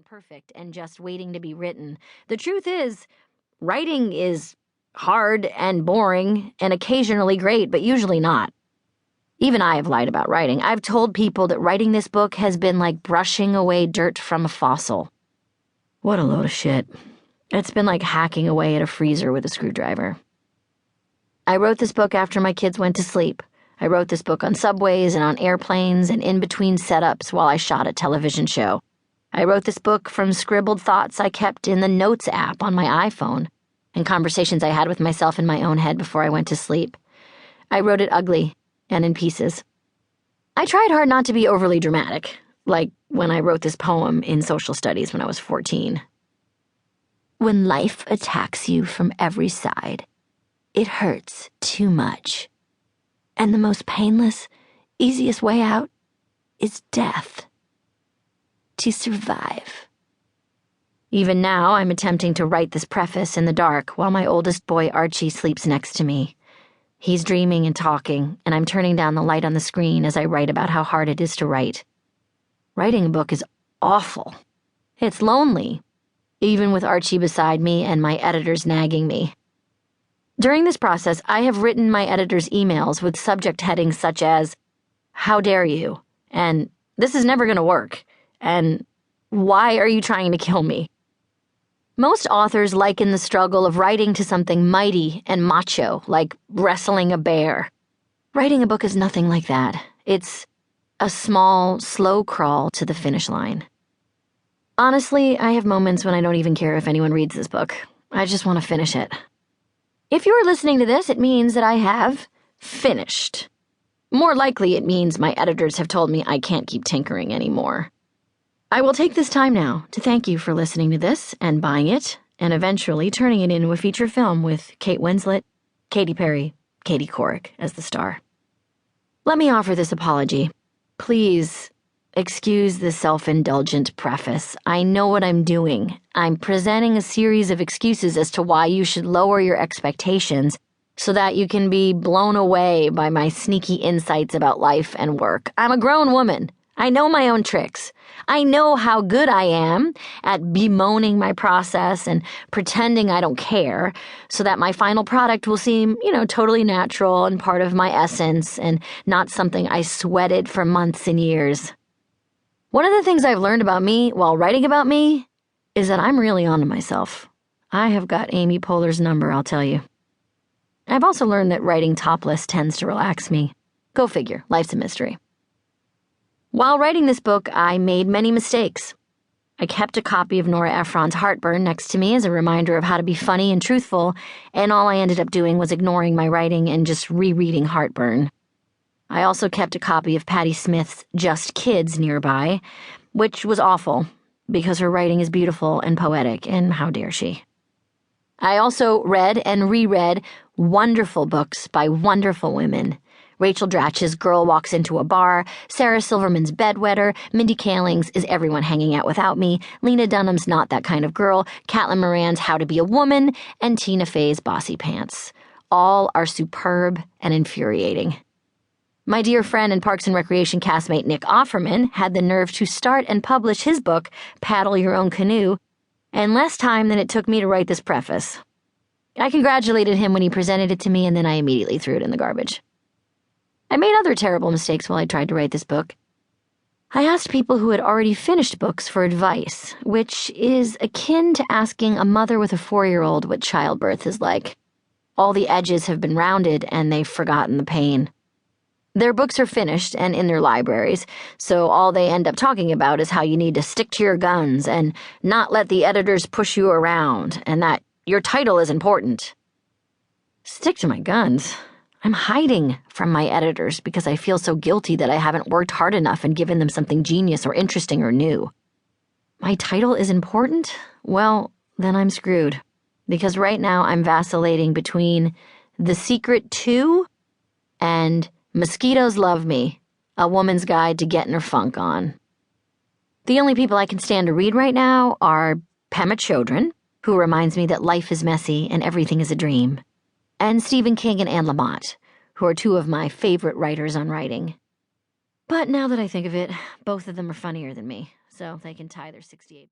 perfect and just waiting to be written. The truth is, writing is hard and boring and occasionally great, but usually not. Even I have lied about writing. I've told people that writing this book has been like brushing away dirt from a fossil. What a load of shit. It's been like hacking away at a freezer with a screwdriver. I wrote this book after my kids went to sleep. I wrote this book on subways and on airplanes and in between setups while I shot a television show. I wrote this book from scribbled thoughts I kept in the Notes app on my iPhone and conversations I had with myself in my own head before I went to sleep. I wrote it ugly and in pieces. I tried hard not to be overly dramatic, like when I wrote this poem in social studies when I was 14. When life attacks you from every side, it hurts too much. And the most painless, easiest way out is death. To survive. Even now, I'm attempting to write this preface in the dark while my oldest boy Archie sleeps next to me. He's dreaming and talking, and I'm turning down the light on the screen as I write about how hard it is to write. Writing a book is awful. It's lonely, even with Archie beside me and my editors nagging me. During this process, I have written my editor's emails with subject headings such as, "How dare you?" and "This is never going to work," and "Why are you trying to kill me?" Most authors liken the struggle of writing to something mighty and macho, like wrestling a bear. Writing a book is nothing like that. It's a small, slow crawl to the finish line. Honestly, I have moments when I don't even care if anyone reads this book. I just want to finish it. If you are listening to this, it means that I have finished. More likely, it means my editors have told me I can't keep tinkering anymore. I will take this time now to thank you for listening to this and buying it, and eventually turning it into a feature film with Kate Winslet, Katy Perry, Katie Couric as the star. Let me offer this apology. Please, excuse the self-indulgent preface. I know what I'm doing. I'm presenting a series of excuses as to why you should lower your expectations so that you can be blown away by my sneaky insights about life and work. I'm a grown woman. I know my own tricks. I know how good I am at bemoaning my process and pretending I don't care so that my final product will seem, totally natural and part of my essence and not something I sweated for months and years. One of the things I've learned about me while writing about me is that I'm really onto myself. I have got Amy Poehler's number, I'll tell you. I've also learned that writing topless tends to relax me. Go figure, life's a mystery. While writing this book, I made many mistakes. I kept a copy of Nora Ephron's Heartburn next to me as a reminder of how to be funny and truthful, and all I ended up doing was ignoring my writing and just rereading Heartburn. I also kept a copy of Patti Smith's Just Kids nearby, which was awful, because her writing is beautiful and poetic, and how dare she. I also read and reread wonderful books by wonderful women. Rachel Dratch's Girl Walks Into a Bar, Sarah Silverman's Bedwetter, Mindy Kaling's Is Everyone Hanging Out Without Me, Lena Dunham's Not That Kind of Girl, Caitlin Moran's How to Be a Woman, and Tina Fey's Bossy Pants. All are superb and infuriating. My dear friend and Parks and Recreation castmate Nick Offerman had the nerve to start and publish his book, Paddle Your Own Canoe, in less time than it took me to write this preface. I congratulated him when he presented it to me, and then I immediately threw it in the garbage. I made other terrible mistakes while I tried to write this book. I asked people who had already finished books for advice, which is akin to asking a mother with a 4-year-old what childbirth is like. All the edges have been rounded, and they've forgotten the pain. Their books are finished and in their libraries, so all they end up talking about is how you need to stick to your guns and not let the editors push you around, and that your title is important. Stick to my guns? I'm hiding from my editors because I feel so guilty that I haven't worked hard enough and given them something genius or interesting or new. My title is important? Well, then I'm screwed. Because right now I'm vacillating between The Secret 2 and Mosquitoes Love Me, A Woman's Guide to Getting Her Funk On. The only people I can stand to read right now are Pema Chodron, who reminds me that life is messy and everything is a dream, and Stephen King and Anne Lamott, who are two of my favorite writers on writing. But now that I think of it, both of them are funnier than me, so they can tie their 68